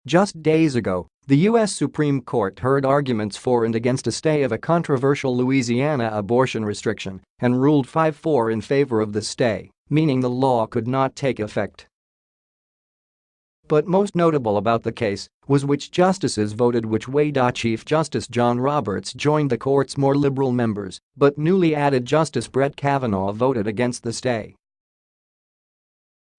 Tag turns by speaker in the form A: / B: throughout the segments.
A: Just days ago, the U.S. Supreme Court heard arguments for and against a stay of a controversial Louisiana abortion restriction and ruled 5-4 in favor of the stay, meaning the law could not take effect. But most notable about the case was which justices voted which way. Chief Justice John Roberts joined the court's more liberal members, but newly added Justice Brett Kavanaugh voted against the stay.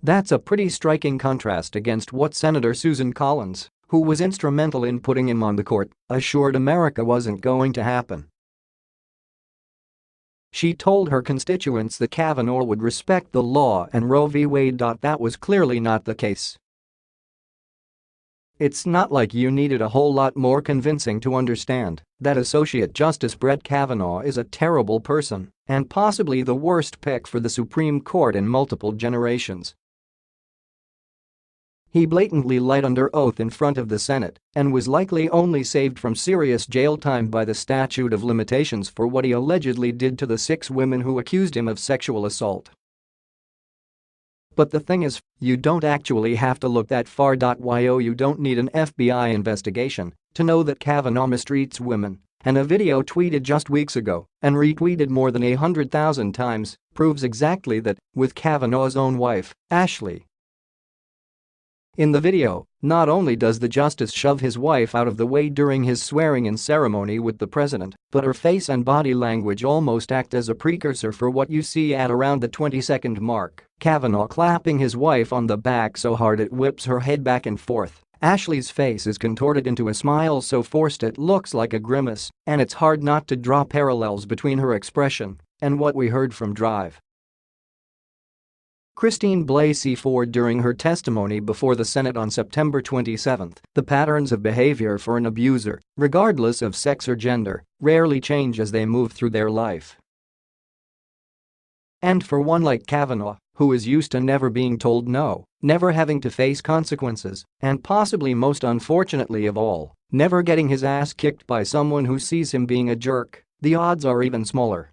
A: That's a pretty striking contrast against what Senator Susan Collins, who was instrumental in putting him on the court, assured America wasn't going to happen. She told her constituents that Kavanaugh would respect the law and Roe v. Wade. That was clearly not the case. It's not like you needed a whole lot more convincing to understand that Associate Justice Brett Kavanaugh is a terrible person and possibly the worst pick for the Supreme Court in multiple generations. He blatantly lied under oath in front of the Senate and was likely only saved from serious jail time by the statute of limitations for what he allegedly did to the 6 women who accused him of sexual assault. But the thing is, you don't actually have to look that far. You don't need an FBI investigation to know that Kavanaugh mistreats women, and a video tweeted just weeks ago and retweeted more than 100,000 times proves exactly that with Kavanaugh's own wife, Ashley. In the video, not only does the justice shove his wife out of the way during his swearing-in ceremony with the president, but her face and body language almost act as a precursor for what you see at around the 20-second mark. Kavanaugh clapping his wife on the back so hard it whips her head back and forth. Ashley's face is contorted into a smile so forced it looks like a grimace, and it's hard not to draw parallels between her expression and what we heard from Drive. Christine Blasey Ford during her testimony before the Senate on September 27, the patterns of behavior for an abuser, regardless of sex or gender, rarely change as they move through their life. And for one like Kavanaugh, who is used to never being told no, never having to face consequences, and possibly most unfortunately of all, never getting his ass kicked by someone who sees him being a jerk, the odds are even smaller.